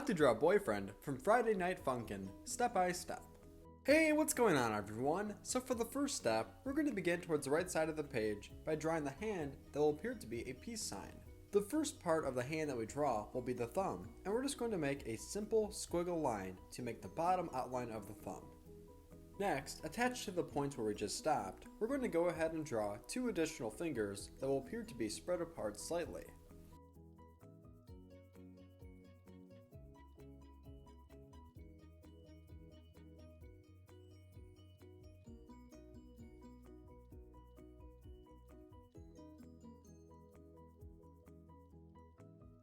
to draw Boyfriend from Friday Night Funkin', step by step. Hey, what's going on everyone? So for the first step, we're going to begin towards the right side of the page by drawing the hand that will appear to be a peace sign. The first part of the hand that we draw will be the thumb, and we're just going to make a simple squiggle line to make the bottom outline of the thumb. Next, attached to the points where we just stopped, we're going to go ahead and draw 2 additional fingers that will appear to be spread apart slightly.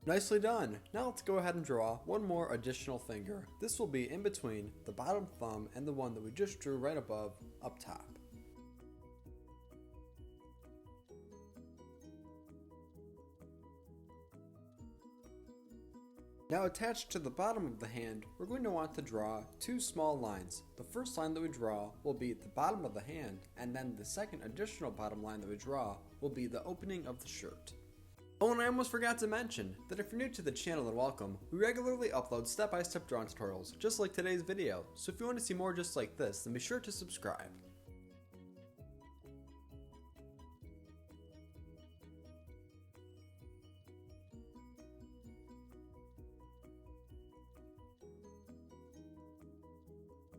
Nicely done! Now let's go ahead and draw one more additional finger. This will be in between the bottom thumb and the one that we just drew right above, up top. Now attached to the bottom of the hand, we're going to want to draw 2 small lines. The first line that we draw will be the bottom of the hand, and then the second additional bottom line that we draw will be the opening of the shirt. Oh, and I almost forgot to mention that if you're new to the channel, then welcome. We regularly upload step-by-step drawing tutorials, just like today's video, so if you want to see more just like this, then be sure to subscribe.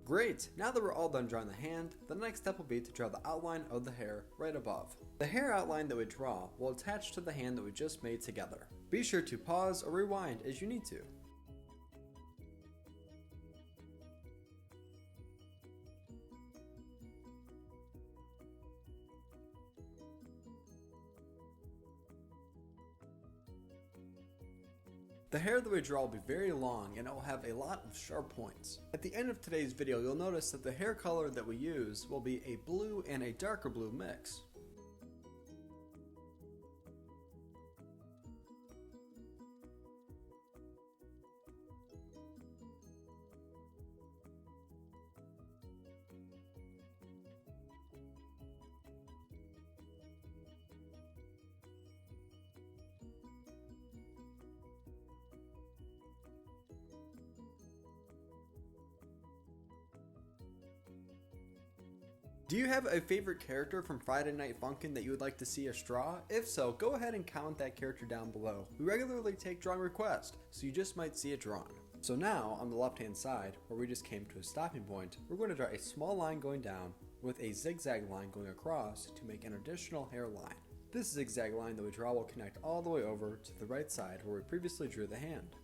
Great! Now that we're all done drawing the hand, the next step will be to draw the outline of the hair right above. The hair outline that we draw will attach to the hand that we just made together. Be sure to pause or rewind as you need to. The hair that we draw will be very long and it will have a lot of sharp points. At the end of today's video, you'll notice that the hair color that we use will be a blue and a darker blue mix. Do you have a favorite character from Friday Night Funkin' that you would like to see us draw? If so, go ahead and comment that character down below. We regularly take drawing requests, so you just might see it drawn. So now, on the left hand side, where we just came to a stopping point, we're going to draw a small line going down with a zigzag line going across to make an additional hairline. This zigzag line that we draw will connect all the way over to the right side where we previously drew the hand.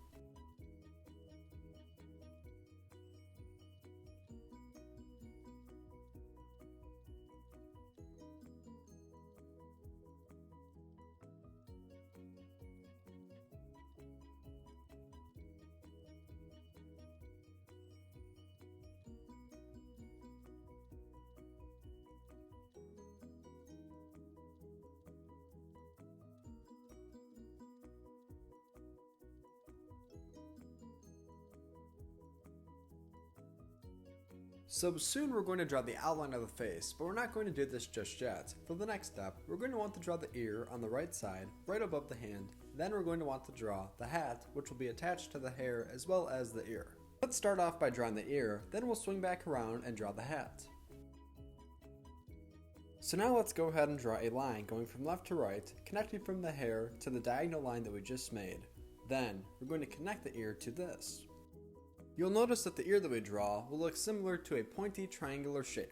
So soon we're going to draw the outline of the face, but we're not going to do this just yet. For the next step, we're going to want to draw the ear on the right side, right above the hand. Then we're going to want to draw the hat, which will be attached to the hair as well as the ear. Let's start off by drawing the ear, then we'll swing back around and draw the hat. So now let's go ahead and draw a line going from left to right, connecting from the hair to the diagonal line that we just made. Then, we're going to connect the ear to this. You'll notice that the ear that we draw will look similar to a pointy triangular shape.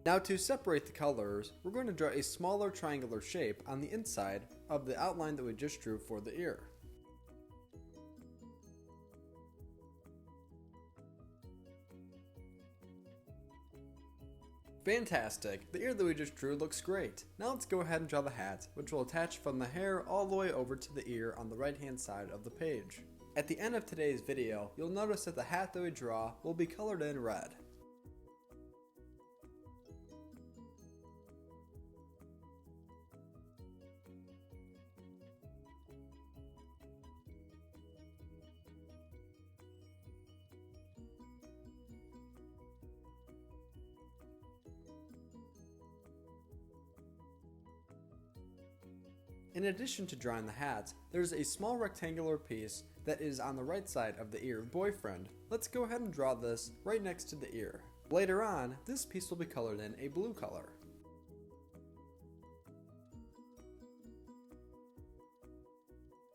Now to separate the colors, we're going to draw a smaller triangular shape on the inside of the outline that we just drew for the ear. Fantastic! The ear that we just drew looks great. Now let's go ahead and draw the hat, which will attach from the hair all the way over to the ear on the right hand side of the page. At the end of today's video, you'll notice that the hat that we draw will be colored in red. In addition to drawing the hat, there's a small rectangular piece that is on the right side of the ear of boyfriend. Let's go ahead and draw this right next to the ear. Later on, this piece will be colored in a blue color.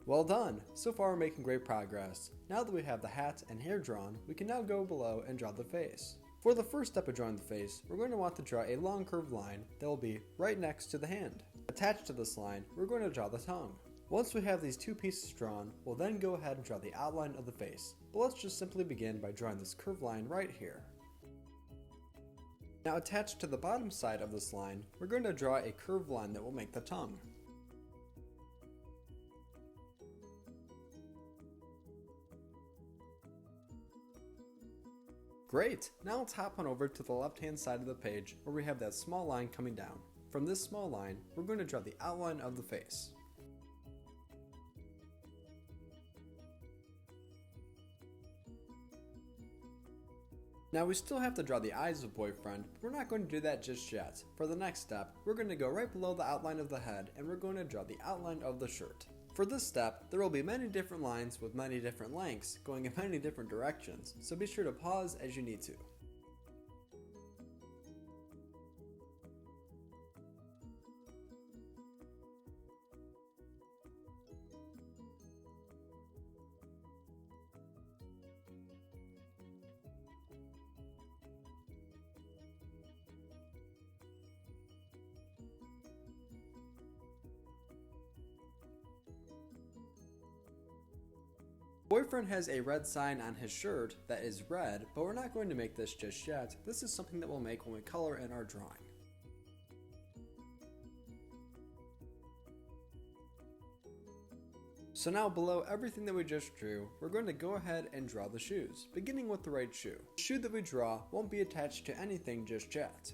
Well done! So far we're making great progress. Now that we have the hat and hair drawn, we can now go below and draw the face. For the first step of drawing the face, we're going to want to draw a long curved line that will be right next to the hand. Attached to this line, we're going to draw the tongue. Once we have these two pieces drawn, we'll then go ahead and draw the outline of the face. But let's just simply begin by drawing this curved line right here. Now attached to the bottom side of this line, we're going to draw a curved line that will make the tongue. Great! Now let's hop on over to the left hand side of the page where we have that small line coming down. From this small line, we're going to draw the outline of the face. Now we still have to draw the eyes of boyfriend, but we're not going to do that just yet. For the next step, we're going to go right below the outline of the head and we're going to draw the outline of the shirt. For this step, there will be many different lines with many different lengths going in many different directions, so be sure to pause as you need to. Boyfriend has a red sign on his shirt that is red, but we're not going to make this just yet. This is something that we'll make when we color in our drawing. So now below everything that we just drew, we're going to go ahead and draw the shoes, beginning with the right shoe. The shoe that we draw won't be attached to anything just yet.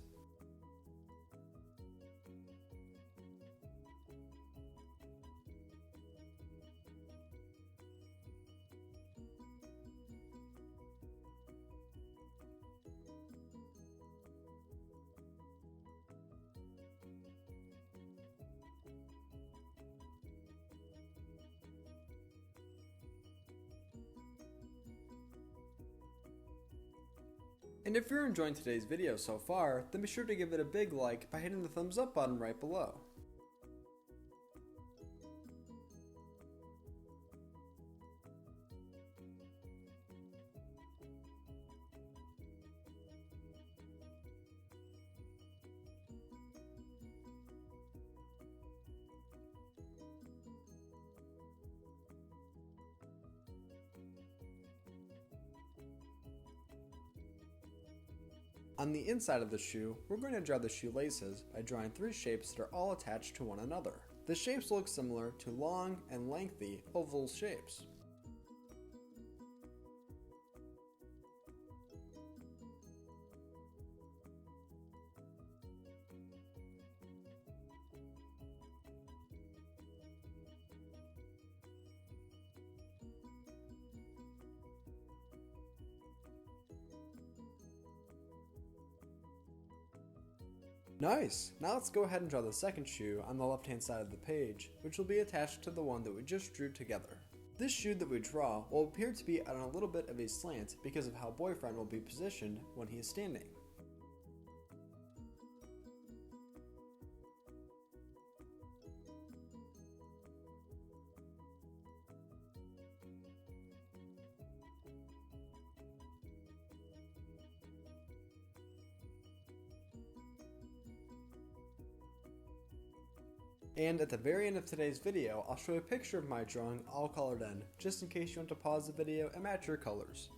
And if you're enjoying today's video so far, then be sure to give it a big like by hitting the thumbs up button right below. On the inside of the shoe, we're going to draw the shoelaces by drawing three shapes that are all attached to one another. The shapes look similar to long and lengthy oval shapes. Nice! Now let's go ahead and draw the second shoe on the left hand side of the page, which will be attached to the one that we just drew together. This shoe that we draw will appear to be on a little bit of a slant because of how boyfriend will be positioned when he is standing. And at the very end of today's video, I'll show a picture of my drawing all colored in, just in case you want to pause the video and match your colors.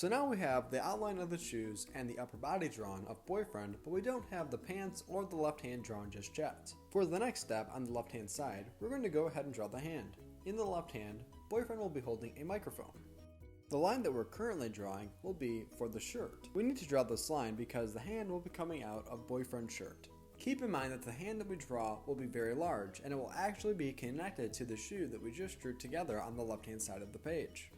So now we have the outline of the shoes and the upper body drawn of boyfriend, but we don't have the pants or the left hand drawn just yet. For the next step on the left hand side, we're going to go ahead and draw the hand. In the left hand, boyfriend will be holding a microphone. The line that we're currently drawing will be for the shirt. We need to draw this line because the hand will be coming out of boyfriend's shirt. Keep in mind that the hand that we draw will be very large and it will actually be connected to the shoe that we just drew together on the left hand side of the page.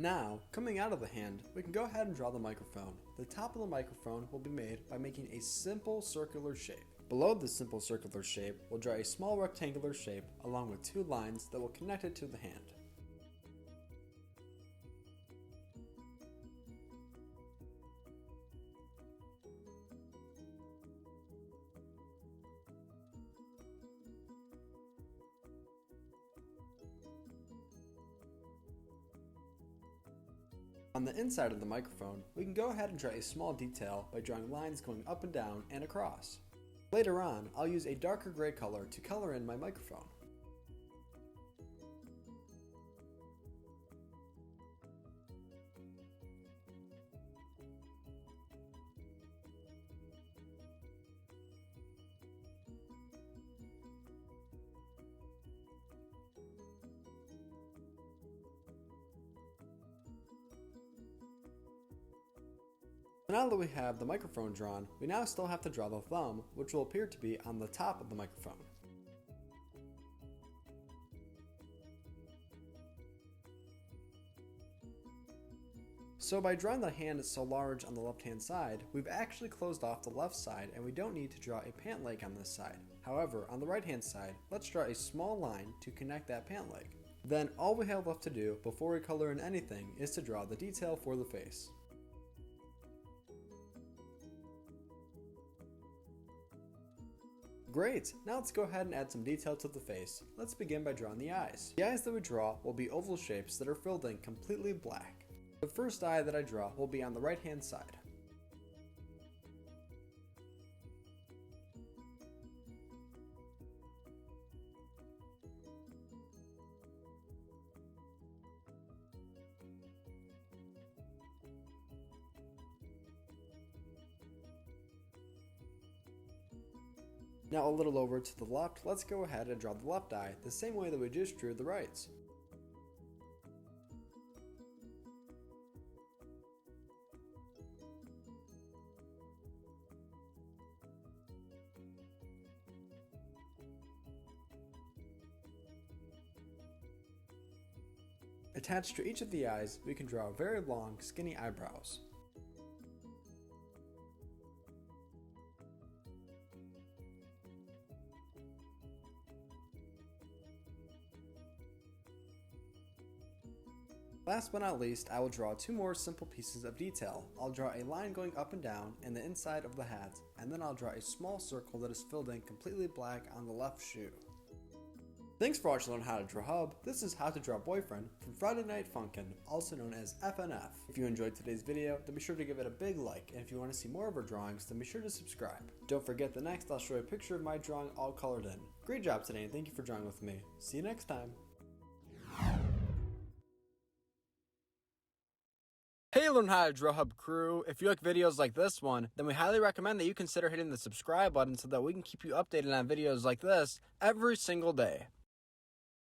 Now, coming out of the hand, we can go ahead and draw the microphone. The top of the microphone will be made by making a simple circular shape. Below the simple circular shape, we'll draw a small rectangular shape along with two lines that will connect it to the hand. On the inside of the microphone, we can go ahead and draw a small detail by drawing lines going up and down and across. Later on, I'll use a darker gray color to color in my microphone. Now that we have the microphone drawn, we now still have to draw the thumb, which will appear to be on the top of the microphone. So by drawing the hand so large on the left hand side, we've actually closed off the left side and we don't need to draw a pant leg on this side. However, on the right hand side, let's draw a small line to connect that pant leg. Then all we have left to do before we color in anything is to draw the detail for the face. Great! Now let's go ahead and add some detail to the face. Let's begin by drawing the eyes. The eyes that we draw will be oval shapes that are filled in completely black. The first eye that I draw will be on the right hand side. Now a little over to the left, let's go ahead and draw the left eye the same way that we just drew the rights. Attached to each of the eyes, we can draw very long, skinny eyebrows. Last but not least, I will draw two more simple pieces of detail. I'll draw a line going up and down in the inside of the hat, and then I'll draw a small circle that is filled in completely black on the left shoe. Thanks for watching Learn How to Draw Hub. This is How to Draw Boyfriend from Friday Night Funkin', also known as FNF. If you enjoyed today's video, then be sure to give it a big like, and if you want to see more of our drawings, then be sure to subscribe. Don't forget that next I'll show you a picture of my drawing all colored in. Great job today, and thank you for drawing with me. See you next time. Hey Learn How to Draw Hub crew, if you like videos like this one, then we highly recommend that you consider hitting the subscribe button so that we can keep you updated on videos like this every single day.